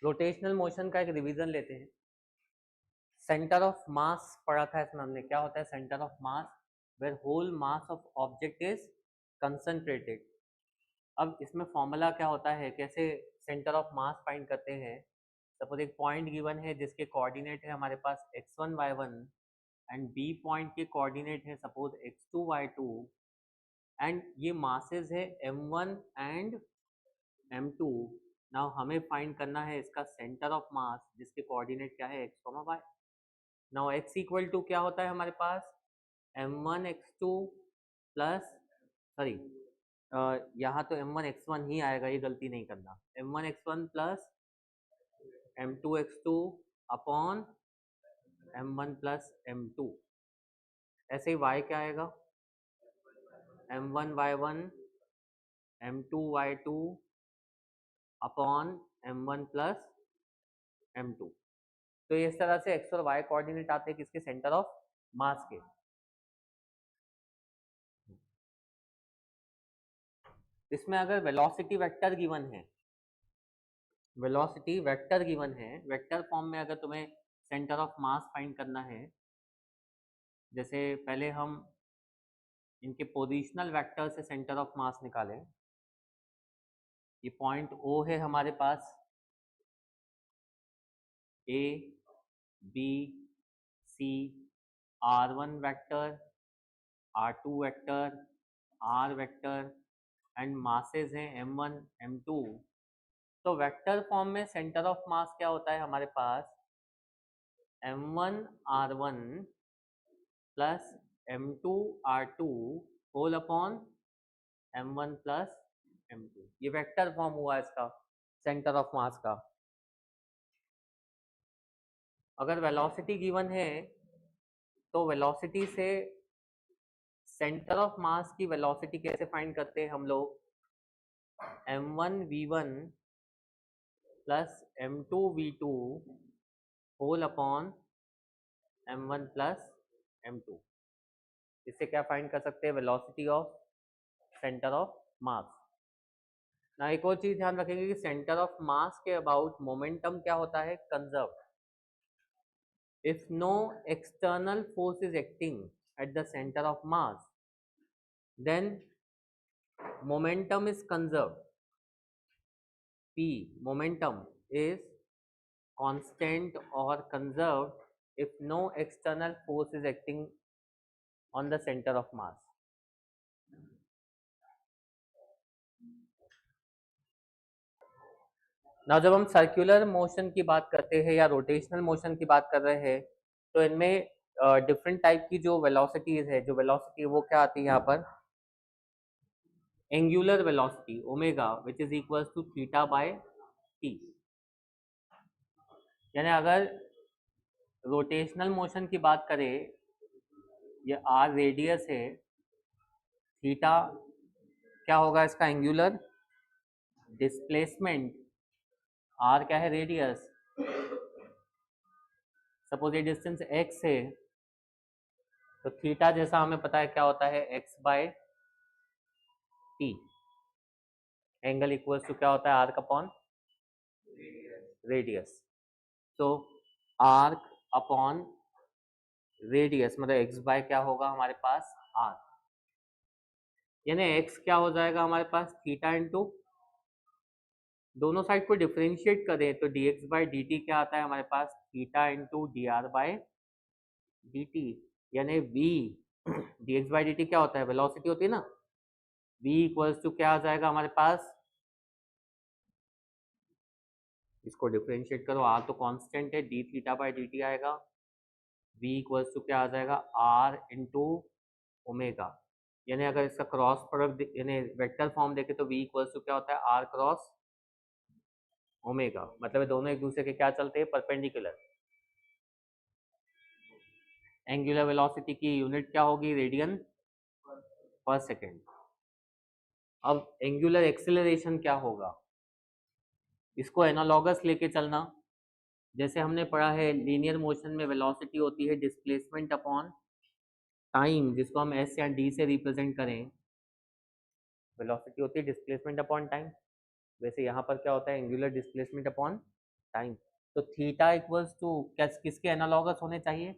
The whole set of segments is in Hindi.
रोटेशनल मोशन का एक रिवीजन लेते हैं। सेंटर ऑफ मास पढ़ा था इसमें हमने, क्या होता है centre of mass, where whole mass of object is concentrated. अब इसमें फॉर्मूला क्या होता है, कैसे सेंटर ऑफ मास फाइंड करते हैं। सपोज एक पॉइंट गिवन है जिसके कोऑर्डिनेट है हमारे पास x1 y1 and B point के कोऑर्डिनेट है सपोज x2 y2 एंड ये मासेस है m1 एंड m2। नाउ हमें फाइंड करना है इसका सेंटर ऑफ मास जिसके कोऑर्डिनेट क्या है x, y। Now x equal to क्या होता है हमारे पास m1 x2 प्लस, सॉरी यहाँ तो m1 x1 ही आएगा, ये गलती नहीं करना, m1 x1 plus m2 x2 upon m1 plus m2। ऐसे ही y क्या आएगा m1 y1 m2 y2 upon m1 plus m2। तो इस तरह से x और y कोऑर्डिनेट आते हैं किसके, सेंटर ऑफ मास के। इसमें अगर वेलोसिटी वेक्टर गिवन है, वेलोसिटी वेक्टर गिवन है, वेक्टर फॉर्म में अगर तुम्हें सेंटर ऑफ मास फाइंड करना है, जैसे पहले हम इनके पोजिशनल वेक्टर से सेंटर ऑफ मास निकालें। ये पॉइंट O है हमारे पास, A B C, R1 vector, R2 vector, R vector and masses हैं M1 M2। तो वेक्टर फॉर्म में सेंटर ऑफ मास क्या होता है हमारे पास M1 R1 plus M2 R2 whole upon M1 plus M2। ये वेक्टर फॉर्म हुआ इसका सेंटर ऑफ मास का। अगर वेलोसिटी गिवन है तो वेलोसिटी से सेंटर ऑफ मास की वेलोसिटी कैसे फाइंड करते हैं हम लोग, m1 v1 plus m2 v2 whole upon m1 plus m2। इससे क्या फाइंड कर सकते हैं, वेलोसिटी ऑफ सेंटर ऑफ मास। ना एक और चीज ध्यान रखेंगे कि सेंटर ऑफ मास के अबाउट मोमेंटम क्या होता है, conserve. If no external force is acting at the centre of mass then momentum is conserved. P, momentum is constant or conserved if no external force is acting on the center of mass. Now जब हम सर्कुलर मोशन की बात करते हैं या रोटेशनल मोशन की बात कर रहे हैं तो इनमें डिफरेंट टाइप की जो वेलोसिटीज है, जो वेलोसिटी वो क्या आती है यहाँ पर, angular velocity omega which is equals to theta by T. यानी अगर रोटेशनल मोशन की बात करें, ये आर रेडियस है, थीटा क्या होगा इसका एंगुलर डिस्प्लेसमेंट, आर क्या है रेडियस, सपोज ये डिस्टेंस एक्स है तो थीटा जैसा हमें पता है क्या होता है X by T. Angle equals to क्या होता है आर्क अपॉन रेडियस। तो आर्क अपॉन रेडियस मतलब एक्स बाय क्या होगा हमारे पास आर, यानी एक्स क्या हो जाएगा हमारे पास थीटा इंटू, दोनों साइड को डिफरेंशिएट करें तो dx बाई डी टी क्या आता है हमारे पास theta into D R by D T. यानी v dx by D T क्या होता है, वेलोसिटी होती है ना, v इक्वल्स टू क्या आ जाएगा हमारे पास, इसको डिफरेंशिएट करो, r तो कांस्टेंट है, D theta by D T आएगा, v इक्वल्स टू क्या आ जाएगा r इंटू ओमेगा। यानी अगर इसका क्रॉस प्रोडक्ट यानी वेक्टर फॉर्म देखे तो v इक्वल्स टू क्या होता है r क्रॉस ओमेगा, मतलब दोनों एक दूसरे के क्या चलते हैं, परपेंडिकुलर। एंगुलर वेलोसिटी की यूनिट क्या होगी, रेडियन पर सेकेंड। अब एंगुलर एक्सेलरेशन क्या होगा, इसको एनालॉगस लेके चलना। जैसे हमने पढ़ा है लीनियर मोशन में वेलोसिटी होती है डिस्प्लेसमेंट अपॉन टाइम, जिसको हम एस या डी से रिप्रेजेंट करें, वेलोसिटी होती है डिस्प्लेसमेंट अपॉन टाइम। वैसे यहाँ पर क्या होता है एंगुलर डिस्प्लेसमेंट अपॉन टाइम। तो थीटा इक्वल्स टू किसके एनालॉगस होने चाहिए?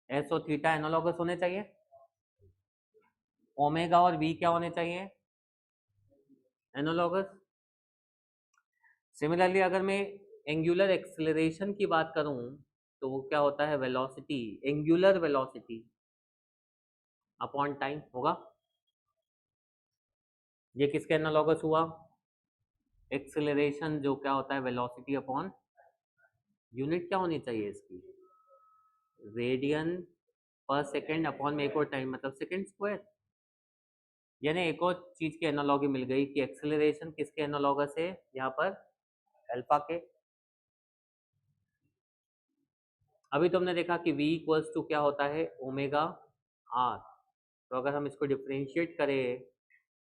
एस और थीटा एनालॉगस होने चाहिए। ओमेगा और वी क्या होने चाहिए? एनालॉगस। सिमिलरली अगर मैं एंगुलर एक्सेलरेशन की बात करूं तो वो क्या होता है? Velocity, angular velocity upon time होगा। ये किसके एनालॉगस हुआ? एक्सेलरेशन, जो क्या होता है? वेलोसिटी अपॉन यूनिट क्या होनी चाहिए इसकी? रेडियन पर सेकेंड अपॉन में एक और टाइम मतलब सेकेंड स्क्वायर। यानी एक और चीज की एनालॉगी मिल गई कि एक्सेलरेशन किसके एनालॉगस है यहाँ पर? अल्फा के। अभी तुमने देखा कि v इक्वल्स टू क्या होता है? Omega R. तो अगर हम इसको डिफ्रेंशिएट करें,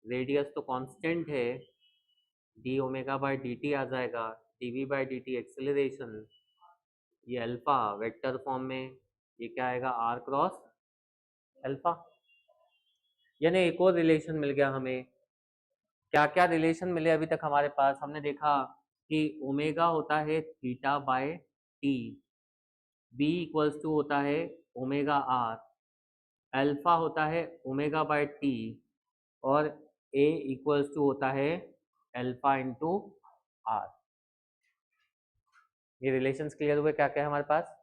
रेडियस तो कांस्टेंट है, D omega by D T आ जाएगा, D V by D T acceleration, ये अल्फा वेक्टर फॉर्म में, ये क्या आएगा? R cross alpha. यानी एक और रिलेशन मिल गया हमें। क्या क्या रिलेशन मिले अभी तक हमारे पास? हमने देखा कि ओमेगा होता है theta by T, B equals to होता है ओमेगा आर, अल्फा होता है ओमेगा बाय टी, और ए इक्वल्स टू होता है अल्फा इंटू आर। ये रिलेशंस क्लियर हुए? क्या क्या है हमारे पास?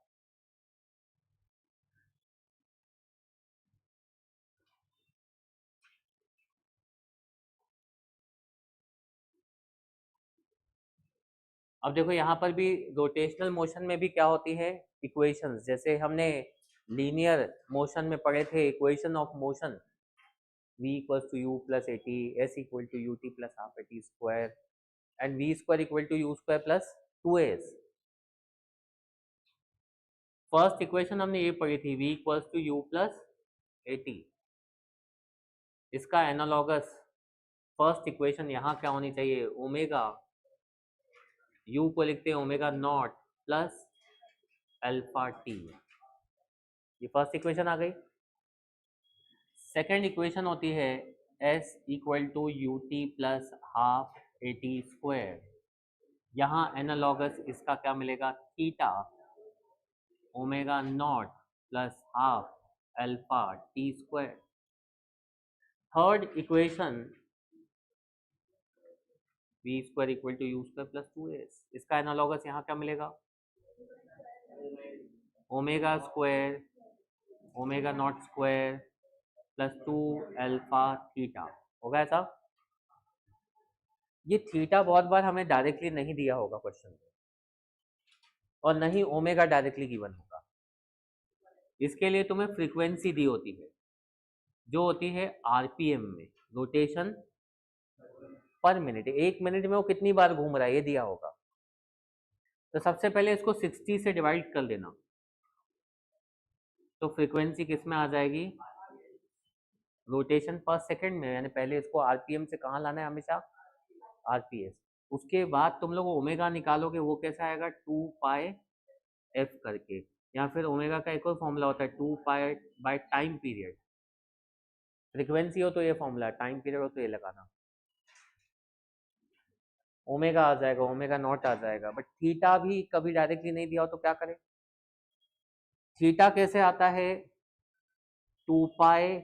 अब देखो यहाँ पर भी रोटेशनल मोशन में भी क्या होती है? इक्वेशंस। जैसे हमने लीनियर मोशन में पढ़े थे equation of motion, v equals to u plus at, s equal to ut plus half at square, and v square equal to u square plus 2as। First equation हमने ये पढ़ी थी, v equals to u plus at। इसका एनालॉगस फर्स्ट इक्वेशन यहाँ क्या होनी चाहिए? ओमेगा, u को लिखते हैं omega naught plus alpha T. ये फर्स्ट इक्वेशन आ गई। सेकेंड इक्वेशन होती है s equal to U T plus half A T square. यहाँ एनालॉगस इसका क्या मिलेगा? Theta omega naught plus half alpha T square. Third equation v square equal to U square plus 2s। इसका एनालॉगस यहाँ क्या मिलेगा? Omega square omega naught square plus 2 alpha theta. होगा ऐसा? ये थीटा बहुत बार हमें डायरेक्टली नहीं दिया होगा क्वेश्चन में, और नहीं ओमेगा डायरेक्टली गिवन होगा। इसके लिए तुम्हें फ्रीक्वेंसी दी होती है, जो होती है आरपीएम में, रोटेशन पर मिनट। एक मिनट में वो कितनी बार घूम रहा है ये दिया होगा। तो सबसे पहले इसको 60 से डिवाइड कर देना, तो फ्रीक्वेंसी किस में आ जाएगी? रोटेशन पर सेकंड में। यानी पहले इसको आरपीएम से कहाँ लाना है? हमेशा आरपीएस। उसके बाद तुम लोग ओमेगा निकालोगे, वो कैसा आएगा? 2 पाई एफ करके, या फिर ओमेगा का एक और फॉर्मूला होता है 2 pi by time period. Frequency हो तो ये फॉर्मूला, टाइम पीरियड हो तो ये लगाना। ओमेगा आ जाएगा, ओमेगा नॉट आ जाएगा। बट थीटा भी कभी डायरेक्टली नहीं दिया हो तो क्या करें? थीटा कैसे आता है? 2 pi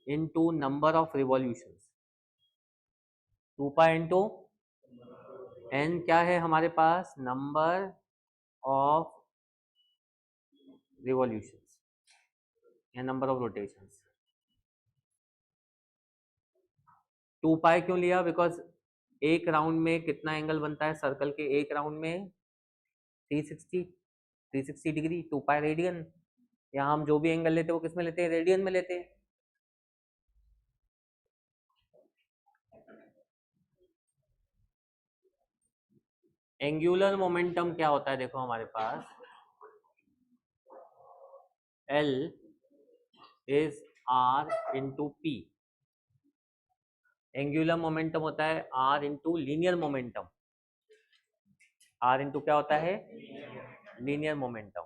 into number of revolution. 2 pi into N क्या है हमारे पास? नंबर ऑफ रिवॉल्यूशंस या नंबर ऑफ रोटेशंस। 2 पाई क्यों लिया? बिकॉज एक राउंड में कितना एंगल बनता है सर्कल के? एक राउंड में 360 डिग्री। 2 pi radian. यहाँ हम जो भी एंगल लेते हैं वो किस में लेते हैं? रेडियन में लेते हैं। एंगुलर मोमेंटम क्या होता है? देखो हमारे पास L is R into P. Angular momentum होता है R into linear momentum. R into क्या होता है? Linear momentum.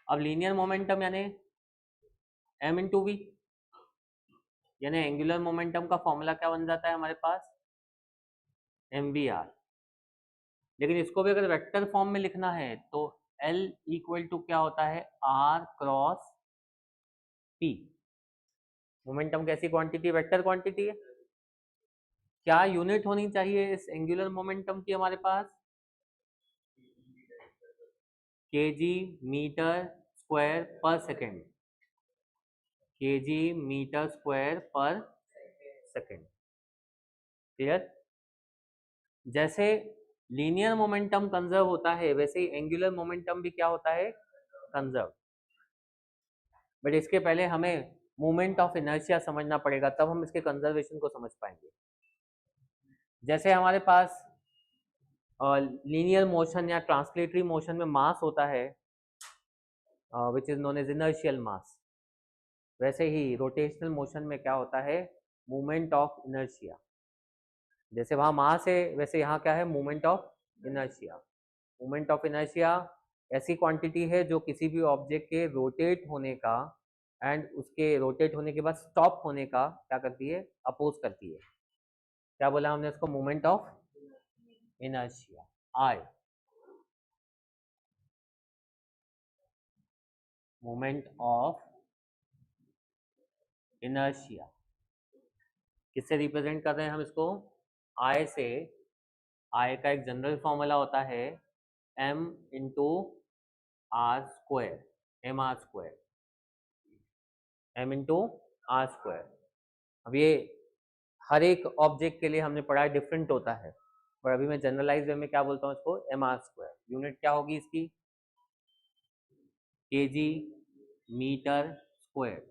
अब लीनियर मोमेंटम यानी m इंटू वी। यानी एंगुलर मोमेंटम का फॉर्मूला क्या बन जाता है हमारे पास? mvr। लेकिन इसको भी अगर वेक्टर फॉर्म में लिखना है तो L इक्वल टू क्या होता है, r क्रॉस p। मोमेंटम कैसी क्वांटिटी, वेक्टर क्वांटिटी है। क्या यूनिट होनी चाहिए इस एंगुलर मोमेंटम की हमारे पास, केजी मीटर स्क्वायर पर सेकेंड, केजी मीटर स्क्वायर पर सेकेंड। क्लियर। जैसे लीनियर मोमेंटम कंजर्व होता है वैसे ही एंगुलर मोमेंटम भी क्या होता है, कंजर्व। बट इसके पहले हमें मोमेंट ऑफ इनर्शिया समझना पड़ेगा, तब हम इसके कंजर्वेशन को समझ पाएंगे। जैसे हमारे पास लीनियर मोशन या ट्रांसलेटरी मोशन में मास होता है which is known as inertial mass, वैसे ही रोटेशनल मोशन में क्या होता है, मोमेंट ऑफ इनर्शिया। जैसे वहाँ मास है वैसे यहाँ क्या है, moment of inertia. Moment of inertia ऐसी क्वांटिटी है जो किसी भी ऑब्जेक्ट के रोटेट होने का एंड उसके रोटेट होने के बाद स्टॉप होने का क्या करती है, अपोज करती है। क्या बोला हमने इसको, moment of inertia, I. Moment of inertia किससे रिप्रेजेंट कर रहे हैं हम इसको, आई से। आई का एक जनरल फॉर्मूला होता है m into R square, M R square, m into R square. अब ये हर एक ऑब्जेक्ट के लिए हमने पढ़ा है, डिफरेंट होता है, पर अभी मैं जनरलाइज वे में क्या बोलता हूँ इसको, एम आर स्क्वायर। यूनिट क्या होगी इसकी, केजी मीटर स्क्वायर,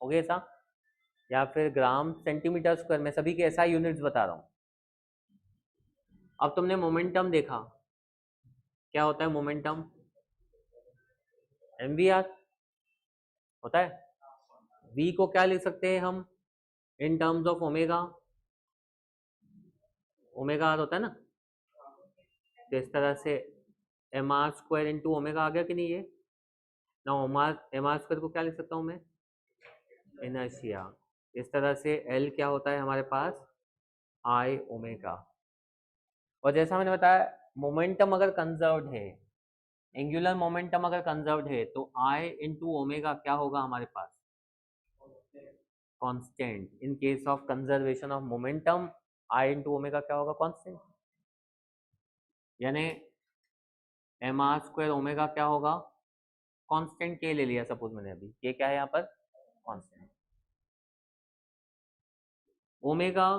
हो गया ऐसा, या फिर ग्राम सेंटीमीटर स्क्वायर। मैं सभी के ऐसा यूनिट्स बता रहा हूँ। अब तुमने मोमेंटम देखा, क्या होता है मोमेंटम, mvr होता है। v को क्या लिख सकते हैं हम, in terms of omega, omega R होता है ना, तो इस तरह से M R square into omega आ गया कि नहीं ये ना। एम आर स्क्वायर को क्या लिख सकता हूँ मैं, इनर्शिया। इस तरह से L क्या होता है हमारे पास, आई ओमेगा। और जैसा मैंने बताया, मोमेंटम अगर कंजर्व्ड है, एंगुलर मोमेंटम अगर कंजर्व्ड है तो आई इंटू ओमेगा क्या होगा हमारे पास, constant. In case of conservation of momentum I into omega क्या होगा, कांस्टेंट। यानी एम आर स्क्वायर ओमेगा क्या होगा, कांस्टेंट के ले लिया सपोज मैंने अभी, ये क्या है यहाँ पर, कांस्टेंट। ओमेगा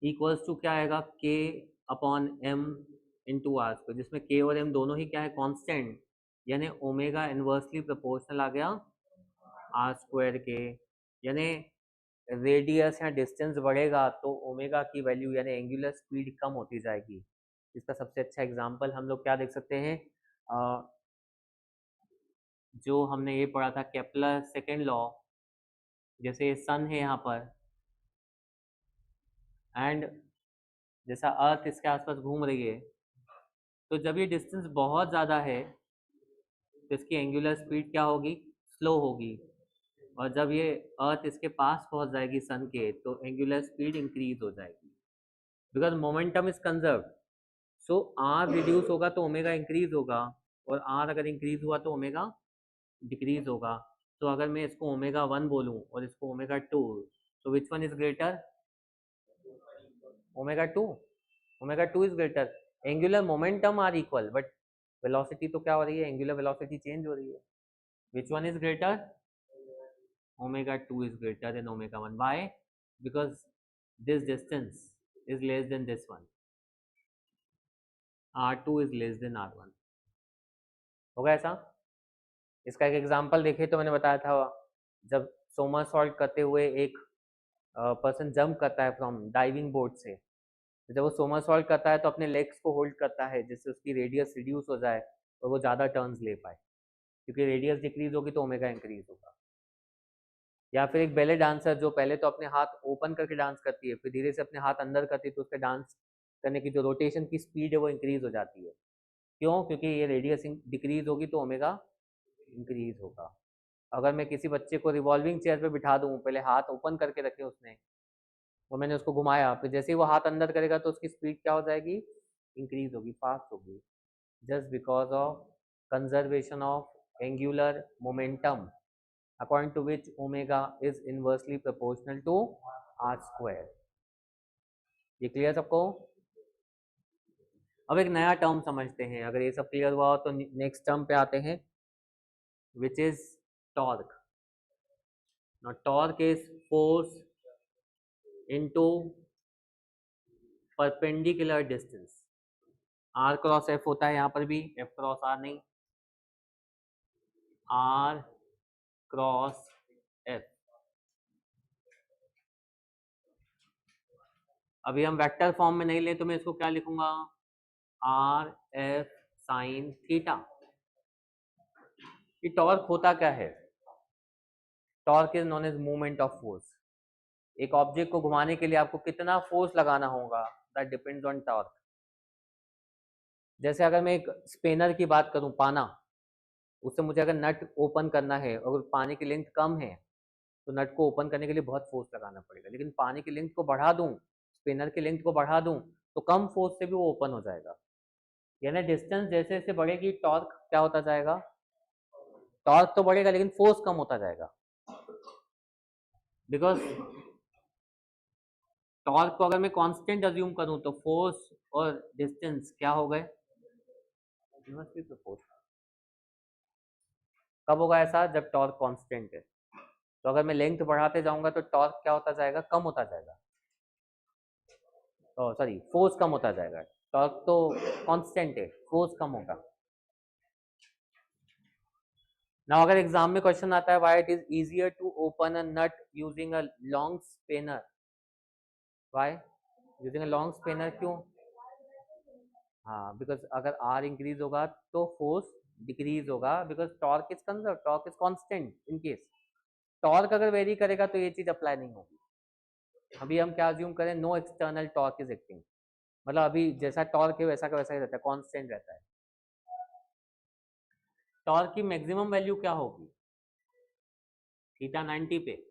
इक्वल्स टू क्या आएगा, K upon M into R square, जिसमें के और एम दोनों ही क्या है, कांस्टेंट। यानी ओमेगा इनवर्सली प्रोपोर्शनल आ गया आर स्क्वायर के। यानी रेडियस या डिस्टेंस बढ़ेगा तो ओमेगा की वैल्यू यानी एंगुलर स्पीड कम होती जाएगी। इसका सबसे अच्छा एग्जांपल हम लोग क्या देख सकते हैं, जो हमने ये पढ़ा था केपलर सेकेंड लॉ। जैसे सन है यहाँ पर एंड जैसा अर्थ इसके आसपास घूम रही है, तो जब ये डिस्टेंस बहुत ज़्यादा है तो इसकी एंगुलर स्पीड क्या होगी, स्लो होगी। और जब ये अर्थ इसके पास पहुंच जाएगी सन के तो एंगुलर स्पीड इंक्रीज हो जाएगी, because momentum is conserve. So R reduce होगा तो ओमेगा इंक्रीज होगा, और आर अगर इंक्रीज हुआ तो ओमेगा डिक्रीज होगा। तो अगर मैं इसको ओमेगा 1 बोलूँ और इसको ओमेगा 2, तो which one is greater, omega 2। Omega 2 is greater. Angular momentum are equal but velocity तो क्या हो रही है, एंगुलर वेलोसिटी चेंज हो रही है। विच one is greater, omega 2 is greater than omega 1. Why? Because this distance is less than this one. R2 is less than R1. होगा ऐसा। इसका एक एग्जांपल देखें तो मैंने बताया था, जब सोमरसॉल्ट करते हुए एक पर्सन जंप करता है फ्रॉम डाइविंग बोर्ड से, तो जब वो सोमरसॉल्ट करता है तो अपने लेग्स को होल्ड करता है जिससे उसकी रेडियस रिड्यूस हो जाए और वो ज़्यादा टर्न्स ले पाए, क्योंकि रेडियस डिक्रीज होगी तो ओमेगा इंक्रीज होगा। या फिर एक बैले डांसर जो पहले तो अपने हाथ ओपन करके डांस करती है, फिर धीरे से अपने हाथ अंदर करती है, तो उसके डांस करने की जो रोटेशन की स्पीड है वो इंक्रीज हो जाती है। क्यों, क्योंकि ये रेडियस डिक्रीज होगी तो ओमेगा इंक्रीज होगा। अगर मैं किसी बच्चे को रिवॉल्विंग चेयर पे बिठा दूँ, पहले हाथ ओपन करके रखे उसने, और मैंने उसको घुमाया, फिर जैसे ही वो हाथ अंदर करेगा तो उसकी स्पीड क्या हो जाएगी, इंक्रीज होगी, फास्ट होगी, just because of conservation of angular momentum according to which omega is inversely proportional to r square। ये क्लियर सबको? अब एक नया टर्म समझते हैं। अगर ये सब क्लियर हुआ हो तो नेक्स्ट टर्म पे आते हैं, which is torque. Now torque is force into perpendicular distance. R cross F होता है यहाँ पर भी, एफ क्रॉस आर नहीं, आर क्रॉस एफ। अभी हम वेक्टर फॉर्म में नहीं ले तो मैं इसको क्या लिखूंगा, आर एफ साइन थीटा। ये टॉर्क होता क्या है? Torque is known as movement of force. एक ऑब्जेक्ट को घुमाने के लिए आपको कितना फोर्स लगाना होगा, दैट डिपेंड्स ऑन टॉर्क। जैसे अगर मैं एक स्पेनर की बात करूं, पाना, उससे मुझे अगर नट ओपन करना है और पानी की लेंथ कम है तो नट को ओपन करने के लिए बहुत फोर्स लगाना पड़ेगा, लेकिन पानी की लेंथ को बढ़ा दूं, स्पेनर की लेंथ को बढ़ा दूं तो कम फोर्स से भी वो ओपन हो जाएगा। यानी डिस्टेंस जैसे जैसे बढ़ेगी टॉर्क क्या होता जाएगा, टॉर्क तो बढ़ेगा लेकिन फोर्स कम होता जाएगा। बिकॉज टॉर्क को अगर मैं कांस्टेंट अज्यूम करूं तो फोर्स और डिस्टेंस क्या हो गए, कब होगा ऐसा, जब टॉर्क कांस्टेंट है। तो अगर मैं लेंथ बढ़ाते जाऊंगा तो टॉर्क क्या होता जाएगा, कम होता जाएगा, सॉरी फोर्स कम होता जाएगा। टॉर्क तो कांस्टेंट है, फोर्स कम होगा। नाउ अगर एग्जाम में क्वेश्चन आता है why it is easier to open a nut using a long spanner, why using a long spanner, क्यों? हाँ, बिकॉज अगर आर इंक्रीज होगा तो फोर्स डिक्रीज होगा, because torque is conserve, torque is constant. In case torque अगर वेरी करेगा तो ये चीज अप्लाई नहीं होगी। अभी हम क्या अज्यूम करें, no external torque is acting, मतलब अभी जैसा टॉर्क है वैसा का वैसा ही रहता है, कांस्टेंट रहता है। टॉर्क की मैक्सिमम वैल्यू क्या होगी, थीटा 90 पे,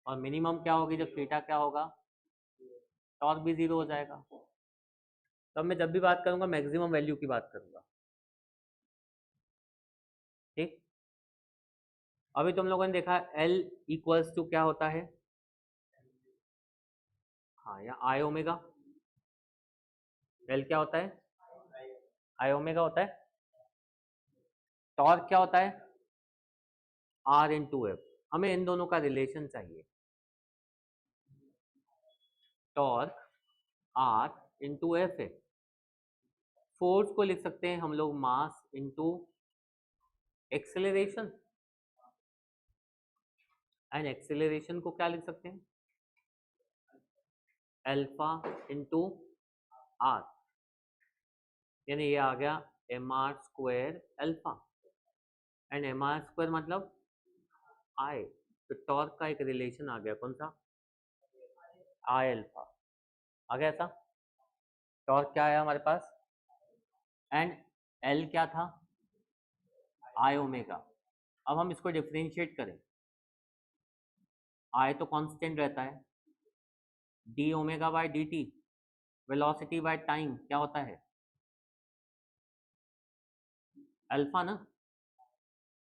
और मिनिमम क्या होगी जब थीटा क्या होगा, टॉर्क भी जीरो हो जाएगा। तब मैं जब भी बात करूंगा मैक्सिमम वैल्यू की बात करूंगा, ठीक। अभी तुम लोगों ने देखा L इक्वल्स टू क्या होता है, हाँ, या आई ओमेगा। L क्या होता है, आई ओमेगा होता है। टॉर्क क्या होता है, R इंटू एफ। हमें इन दोनों का रिलेशन चाहिए, टॉर्क R इंटू एफ है। फोर्स को लिख सकते हैं हम लोग mass into acceleration, and acceleration को क्या लिख सकते हैं, अल्फा इंटू आर, यानी ये आ गया M R square alpha, and M R square मतलब आई। तो टॉर्क का एक रिलेशन आ गया, कौन सा, आई अल्फा आ गया ऐसा। टॉर्क क्या आया हमारे पास, एंड एल क्या था, आई ओमेगा। अब हम इसको डिफ्रेंशिएट करें, आई तो कांस्टेंट रहता है, D omega by D T, velocity by time क्या होता है, अल्फा ना,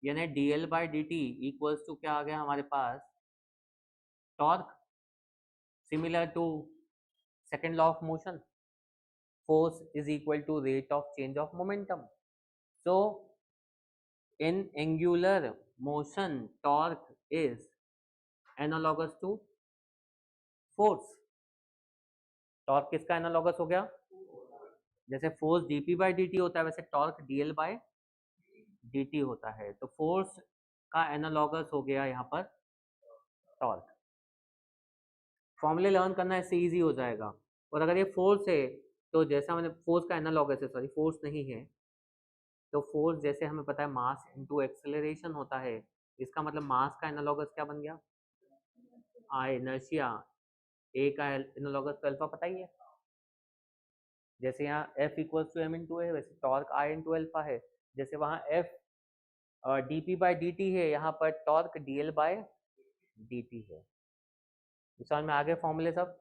यानी D L by D T equals to क्या आ गया हमारे पास, torque. Similar to second law of motion, force is equal to rate of change of momentum. So in angular motion torque is analogous to force। Torque किसका एनालॉगस हो गया, जैसे फोर्स dp बाई dt होता है वैसे टॉर्क dl बाय dt होता है। तो फोर्स का एनालॉगस हो गया यहाँ पर टॉर्क। फॉर्मूले लर्न करना इससे इजी हो जाएगा। और अगर ये फोर्स है तो जैसा मैंने, फोर्स का एनालॉगस है, सॉरी फोर्स नहीं है, तो फोर्स जैसे हमें पता है मास इनटू एक्सेलरेशन होता है, इसका मतलब मास का एनालॉगस क्या बन गया, आई इनर्शिया। ए का एनालॉगस तो अल्फा पता ही है, जैसे यहाँ F equals to M into है वैसे टॉर्क आई इंटू अल्फा है। जैसे वहाँ F D P by D T है, यहाँ पर torque D L by D T है। समझ में आगे फॉर्मूले सब?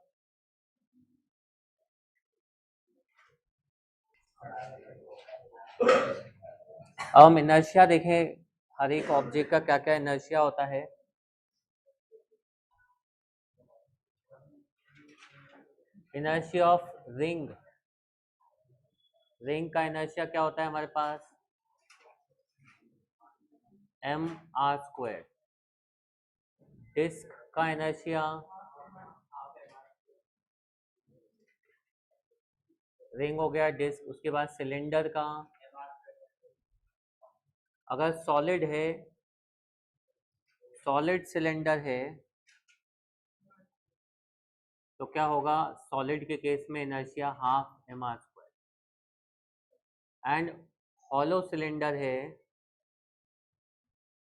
अब हम इनर्शिया देखें, हर एक ऑब्जेक्ट का क्या क्या इनर्शिया होता है। इनर्शिया ऑफ रिंग, रिंग का इनर्शिया क्या होता है हमारे पास, mr²। डिस्क का इनर्शिया, रिंग हो गया डिस्क, उसके बाद सिलेंडर का, अगर सॉलिड है, सॉलिड सिलेंडर है तो क्या होगा, सॉलिड के केस में inertia half mr²। And hollow cylinder है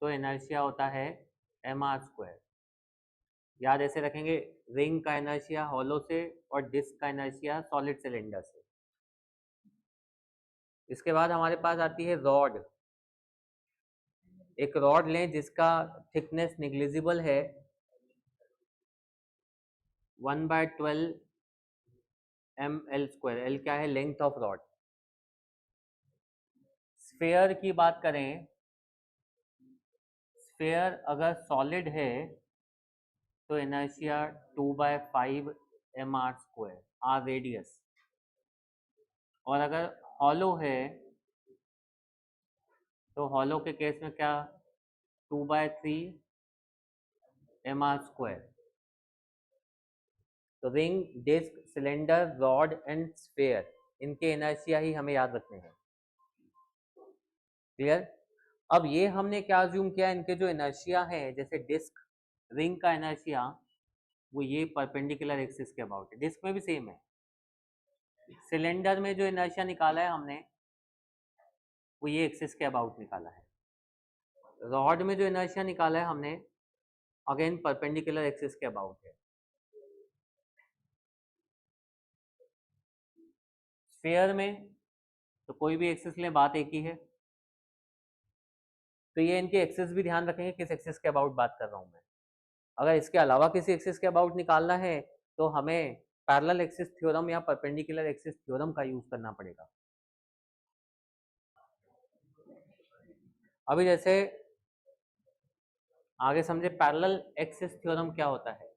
तो इनर्शिया होता है mr²। याद ऐसे रखेंगे, रिंग का इनर्शिया हॉलो से और डिस्क का इनर्शिया सॉलिड सिलेंडर से। इसके बाद हमारे पास आती है रॉड। एक रॉड लें जिसका थिकनेस निग्लिजिबल है, 1/12 ml²। एल क्या है, लेंथ ऑफ रॉड। स्फेयर की बात करें, स्फेयर अगर सॉलिड है तो इनर्शिया 2/5 mr², आर रेडियस। और अगर हॉलो है तो हॉलो के केस में क्या, 2/3 mr²। तो ring, disc, cylinder, rod and sphere, इनके इनर्शिया ही हमें याद रखने हैं। क्लियर? अब ये हमने क्या अज्यूम किया, इनके जो इनर्शिया है, जैसे डिस्क, रिंग का इनर्शिया वो ये परपेंडिकुलर एक्सिस के अबाउट है, डिस्क में भी सेम है। सिलेंडर में जो इनर्शिया निकाला है हमने वो ये एक्सिस के अबाउट निकाला है। रॉड में जो इनर्शिया निकाला है हमने, अगेन परपेंडिकुलर एक्सिस के अबाउट है। स्फेयर में तो कोई भी एक्सिस लें, बात एक ही है। तो ये इनके एक्सिस भी ध्यान रखेंगे किस एक्सिस के अबाउट बात कर रहा हूँ मैं। अगर इसके अलावा किसी एक्सिस के अबाउट निकालना है तो हमें पैरेलल एक्सिस थ्योरम या परपेंडिकुलर एक्सिस थ्योरम का यूज करना पड़ेगा। अभी जैसे आगे समझे, पैरेलल एक्सिस थ्योरम क्या होता है।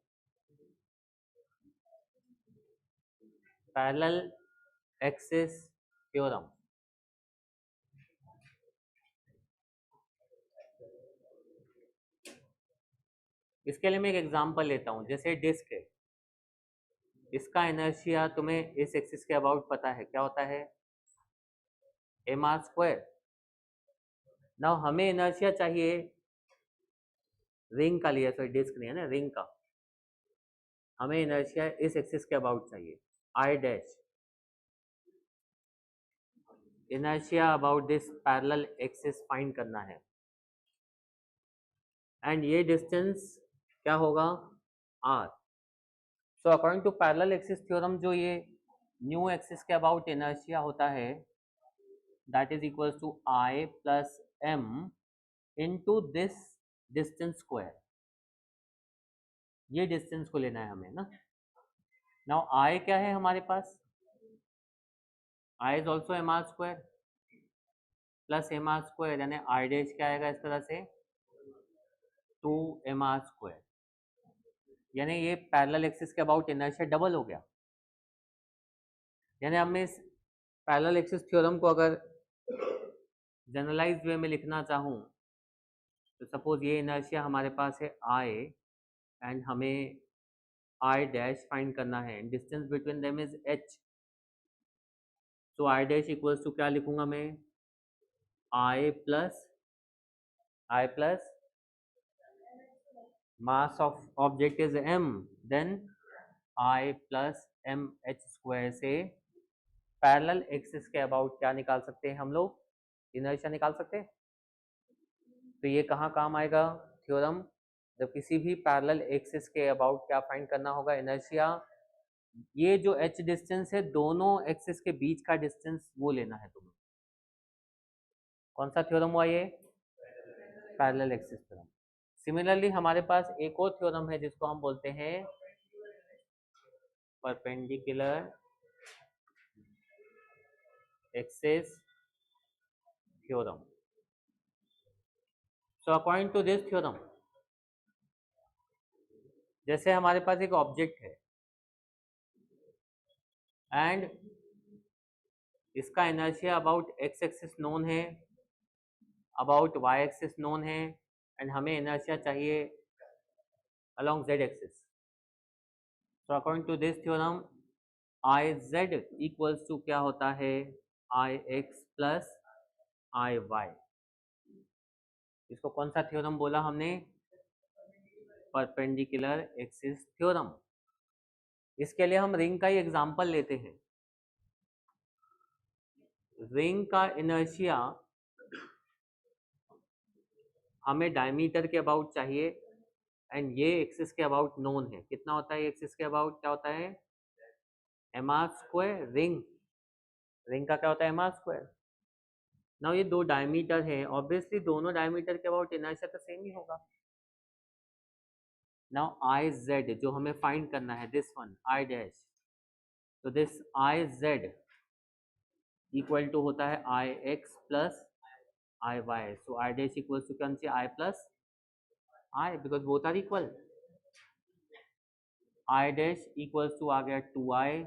पैरेलल एक्सिस थ्योरम, इसके लिए मैं एक एग्जांपल लेता हूं। जैसे डिस्क है, इसका इनर्शिया तुम्हें इस एक्सिस के अबाउट पता है, क्या होता है, mr²। नाउ हमें इनर्शिया चाहिए रिंग का लिया, सॉरी डिस्क नहीं है ना, रिंग का। हमें इनर्शिया इस एक्सिस के अबाउट चाहिए, I dash. Inertia about this parallel axis find करना है। एंड ये डिस्टेंस क्या होगा, r। So according to parallel axis theorem, जो ये न्यू एक्सिस के अबाउट इनर्शिया होता है, that is equals to I plus m into this distance square. ये डिस्टेंस को लेना है हमें ना। नाउ I क्या है हमारे पास, I is also mr² plus mr², यानी I डैश क्या आएगा इस तरह से, 2mr²। यानी ये पैरेलल एक्सिस के अबाउट इनर्शिया डबल हो गया। यानी अब मैं इस पैरेलल एक्सिस थ्योरम को अगर जनरलाइज्ड वे में लिखना चाहूँ तो सपोज ये इनर्शिया हमारे पास है I एंड हमें I डैश फाइंड करना है, distance between them is h। So I dash equals to क्या लिखूंगा मैं, I plus mass of object is m, then I plus mh² से पैरेलल एक्सिस के अबाउट क्या निकाल सकते हैं हम लोग, इनर्शिया निकाल सकते हैं। तो ये कहाँ काम आएगा थ्योरम, जब किसी भी पैरेलल एक्सिस के अबाउट क्या फाइंड करना होगा, इनर्शिया। ये जो h डिस्टेंस है, दोनों एक्सिस के बीच का डिस्टेंस वो लेना है तुम्हें। कौन सा थ्योरम हुआ ये, पैरेलल एक्सिस थ्योरम। सिमिलरली हमारे पास एक और थ्योरम है जिसको हम बोलते हैं perpendicular axis theorem. So according to this theorem, जैसे हमारे पास एक ऑब्जेक्ट है एंड इसका inertia about x axis known है, अबाउट वाई एक्सिस नोन है, एंड हमें इनर्शिया चाहिए along z axis. So according to this theorem, I z equals to क्या होता है, I x plus I y. इसको कौन सा थ्योरम बोला हमने, परपेंडिकुलर एक्सिस थ्योरम. इसके लिए हम रिंग का ही एग्जांपल लेते हैं. रिंग का इनर्शिया हमें डायमीटर के अबाउट चाहिए एंड ये एक्सिस के अबाउट नोन है. कितना होता है एक्सिस के अबाउट, क्या होता है, mr स्क्वायर. रिंग का क्या होता है, mr स्क्वायर. नाउ ये दो डायमीटर है, ऑब्वियसली दोनों डायमीटर के अबाउट इनर्शिया तो सेम ही होगा. नाउ आई जेड जो हमें फाइंड करना है, दिस वन आई डैश, तो this I Z equal to होता है I X plus I Y. So I dash equal to can see I plus I because both are equal. I dash equal to आ गया 2i.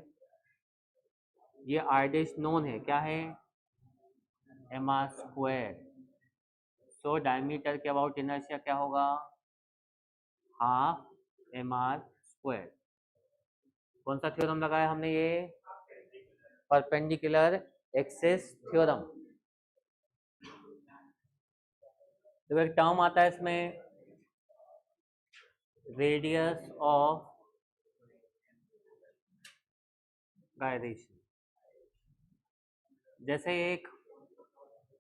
ये आई डैश नोन है, क्या है, mr स्क्वायर. सो डायमीटर के अबाउट इनर्शिया क्या होगा, हाफ mr स्क्वायर. कौन सा थ्योरम लगाया हमने, ये परपेंडिकुलर एक्सिस थ्योरम. तो एक टर्म आता है इसमें, रेडियस ऑफ गायरेशन. जैसे एक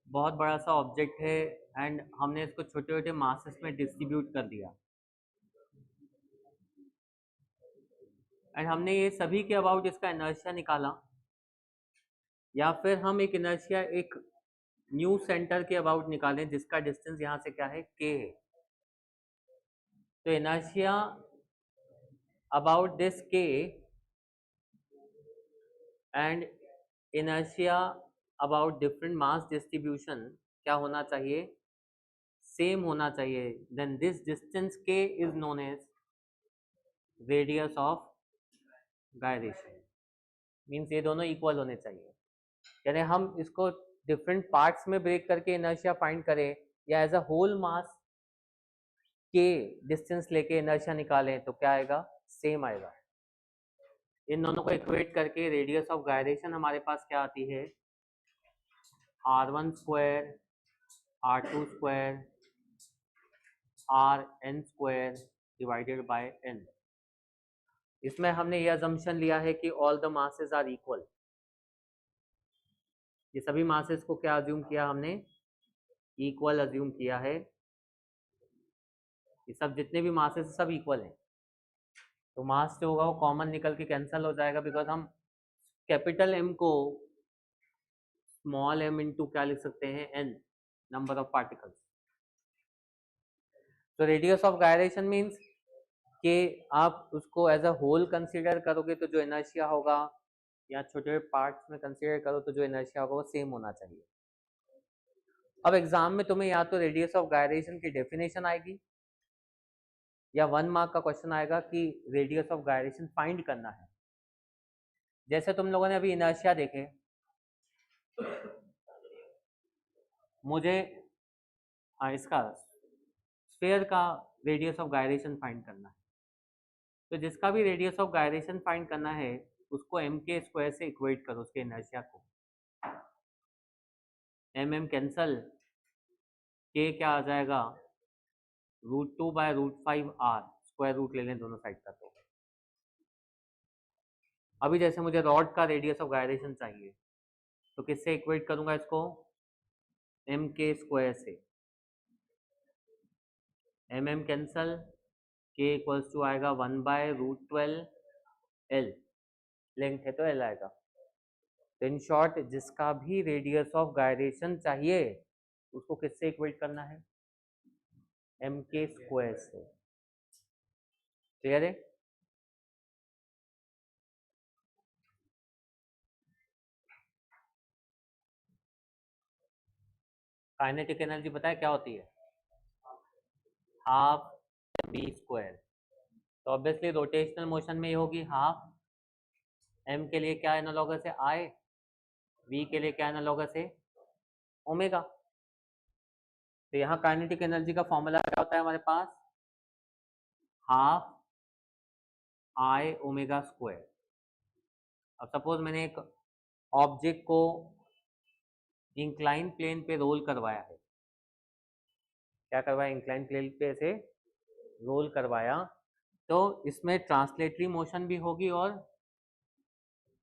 बहुत बड़ा सा ऑब्जेक्ट है एंड हमने इसको छोटे छोटे मासेस में डिस्ट्रीब्यूट कर दिया एंड हमने ये सभी के अबाउट इसका इनर्शिया निकाला, या फिर हम एक इनर्शिया एक न्यू सेंटर के अबाउट निकालें जिसका डिस्टेंस यहाँ से क्या है, k है. तो inertia about this k and inertia about different mass distribution क्या होना चाहिए, सेम होना चाहिए. Then this distance k is known as radius of gyration. Means ये दोनों इक्वल होने चाहिए. यानी हम इसको डिफरेंट पार्ट्स में ब्रेक करके इनर्शिया फाइंड करें या एज अ होल मास के डिस्टेंस लेके इनर्शिया निकालें तो क्या आएगा, सेम आएगा. इन दोनों को इक्वेट करके रेडियस ऑफ गायरेशन हमारे पास क्या आती है, r1 square r2 square rn square divided by n. इसमें हमने ये अजम्पशन लिया है कि all the masses are equal. ये सभी मासेस को क्या अज्यूम किया हमने, इक्वल अज्यूम किया है. ये सब जितने भी मासेस सब इक्वल हैं. तो मास जो होगा वो कॉमन निकल के कैंसिल हो जाएगा बिकॉज हम कैपिटल M को स्मॉल m इंटू क्या लिख सकते हैं, n नंबर ऑफ पार्टिकल्स. तो रेडियस ऑफ गायरेशन मीन्स कि आप उसको एज अ होल कंसीडर करोगे तो जो इनर्शिया होगा, या छोटे पार्ट्स में कंसीडर करो तो जो इनर्शिया होगा वो सेम होना चाहिए. अब एग्जाम में तुम्हें या तो रेडियस ऑफ गायरेशन की डेफिनेशन आएगी या 1 मार्क का क्वेश्चन आएगा कि रेडियस ऑफ गायरेशन फाइंड करना है. जैसे तुम लोगों ने अभी इनर्शिया देखे, मुझे इसका स्फीयर का रेडियस ऑफ गायरेशन फाइंड करना है. तो जिसका भी रेडियस ऑफ गायरेशन फाइंड करना है उसको m के स्क्वायर से इक्वेट करो उसके इनर्शिया को. m कैंसल, k क्या आ जाएगा, √2/√5r. स्क्वायर रूट ले लें दोनों साइड का. तो अभी जैसे मुझे रॉड का रेडियस ऑफ गायरेशन चाहिए तो किससे इक्वेट करूंगा इसको, m के स्क्वायर से. m cancel, k equals to आएगा 1/√12l. लेंथ है तो l आएगा. तो इन शॉर्ट जिसका भी रेडियस ऑफ गायरेशन चाहिए उसको किससे इक्वेट करना है, m के स्क्वायर से. क्लियर है. काइनेटिक एनर्जी पता है क्या होती है? Half v square. तो ऑब्वियसली रोटेशनल मोशन में ये होगी हाफ, m के लिए क्या एनालॉगस है i, v के लिए क्या एनालॉगस है ओमेगा। तो यहाँ काइनेटिक एनर्जी का फॉर्मूला क्या होता है हमारे पास? Half i omega square. अब सपोज मैंने एक ऑब्जेक्ट को इंक्लाइन प्लेन पे रोल करवाया है, क्या करवाया? इंक्लाइन प्लेन पे से रोल करवाया, तो इसमें ट्रांसलेटरी मोशन भी होगी और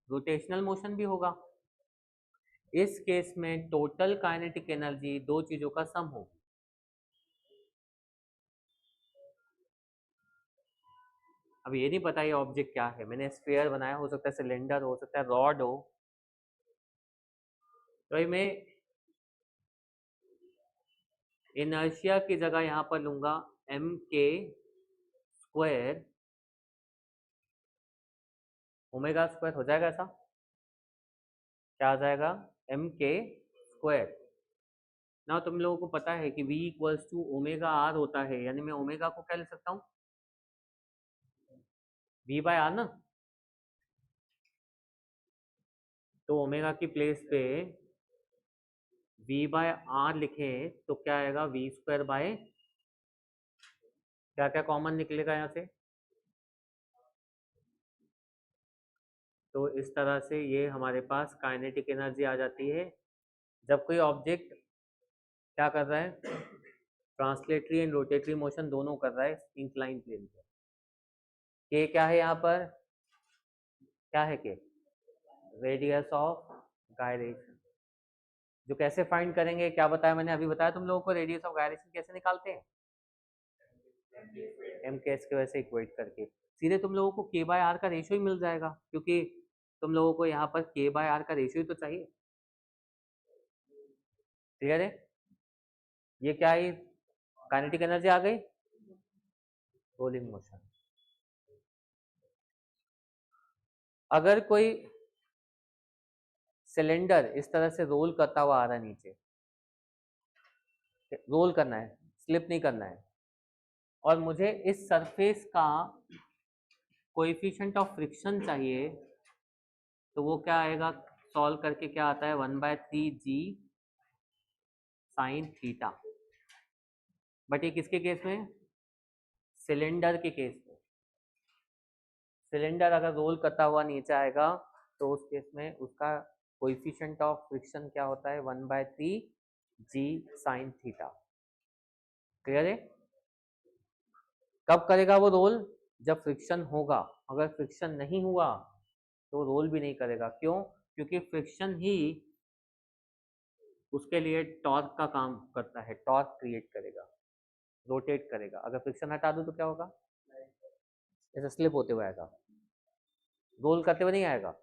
रोटेशनल मोशन भी होगा। इस केस में टोटल काइनेटिक एनर्जी दो चीजों का सम होगी। अब ये नहीं पता ये ऑब्जेक्ट क्या है, मैंने स्फीयर बनाया, हो सकता है सिलेंडर, हो सकता है रॉड हो, तो मैं इनर्शिया की जगह यहां पर लूंगा एम के स्क्वायर ओमेगा स्क्वायर। हो जाएगा ऐसा? क्या आ जाएगा? एम के स्क्वायर। ना तुम लोगों को पता है कि v equals to omega R होता है, यानी मैं ओमेगा को क्या ले सकता हूँ? v बाय आर ना। तो ओमेगा की प्लेस पे v बाय आर लिखे तो क्या आएगा? v स्क्वायर बाय, क्या क्या कॉमन निकलेगा यहाँ से? तो इस तरह से ये हमारे पास काइनेटिक एनर्जी आ जाती है जब कोई ऑब्जेक्ट क्या कर रहा है? ट्रांसलेटरी एंड रोटेटरी मोशन दोनों कर रहा है इंक्लाइन प्लेन पे। के क्या है यहाँ पर? क्या है के? Radius of gyration. जो कैसे फाइंड करेंगे, क्या बताया मैंने अभी? बताया तुम लोगों को रेडियस ऑफ गायरेशन कैसे निकालते हैं? एम के एस के वैसे इक्वेट करके सीधे तुम लोगों को के बाय आर का रेशियो ही मिल जाएगा, क्योंकि तुम लोगों को यहाँ पर के बाय आर का रेशियो ही तो चाहिए। क्लियर है? ये क्या है? काइनेटिक एनर्जी आ गई, रोलिंग मोशन। अगर कोई सिलेंडर इस तरह से रोल करता हुआ आ रहा है नीचे, रोल करना है, स्लिप नहीं करना है, और मुझे इस सरफेस का कोएफिशिएंट ऑफ फ्रिक्शन चाहिए, तो वो क्या आएगा? सॉल्व करके क्या आता है? 1/3g sine theta. बट ये किसके केस में? सिलेंडर के केस में। सिलेंडर अगर रोल करता हुआ नीचे आएगा तो उस केस में उसका कोएफिशिएंट ऑफ फ्रिक्शन क्या होता है? 1/3g sine theta. क्लियर है? कब करेगा वो रोल? जब फ्रिक्शन होगा। अगर फ्रिक्शन नहीं हुआ तो रोल भी नहीं करेगा। क्यों? क्योंकि फ्रिक्शन ही उसके लिए टॉर्क का काम करता है, टॉर्क क्रिएट करेगा, रोटेट करेगा। अगर फ्रिक्शन हटा दो तो क्या होगा? ऐसे स्लिप होते हुए आएगा, रोल करते हुए नहीं आएगा।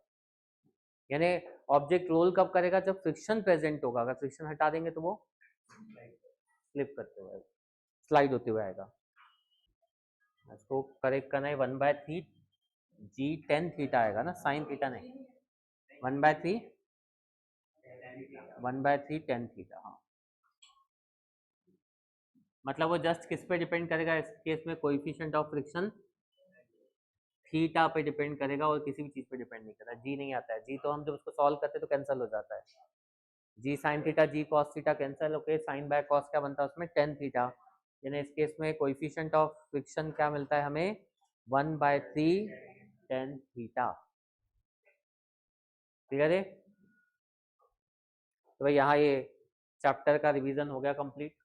यानी ऑब्जेक्ट रोल कब करेगा? जब फ्रिक्शन प्रेजेंट होगा। अगर फ्रिक्शन हटा देंगे तो वो स्लिप करते हुए, स्लाइड होते हुए आएगा। इसको करेक्ट करना है, 1/3g tan थीटा आएगा ना, साइन थीटा नहीं, 1/3 tan थीटा। हाँ, मतलब वो जस्ट किस पे डिपेंड करेगा इस केस में? कोएफिशिएंट ऑफ फ्रिक्शन थीटा पे डिपेंड करेगा और किसी भी चीज पे डिपेंड नहीं करता। जी नहीं आता है, जी तो हम जब उसको सॉल्व करते हैं तो कैंसिल हो जाता है। जी साइन थीटा, जी कॉस थीटा कैंसिल होके साइन बाय कॉस क्या बनता है उसमें? Tan theta. यानी इस केस में कोएफिशिएंट ऑफ फ्रिक्शन क्या मिलता है हमें? 1/3 tan थीटा। क्लियर है? तो भाई यहाँ ये चैप्टर का रिवीजन हो गया कंप्लीट।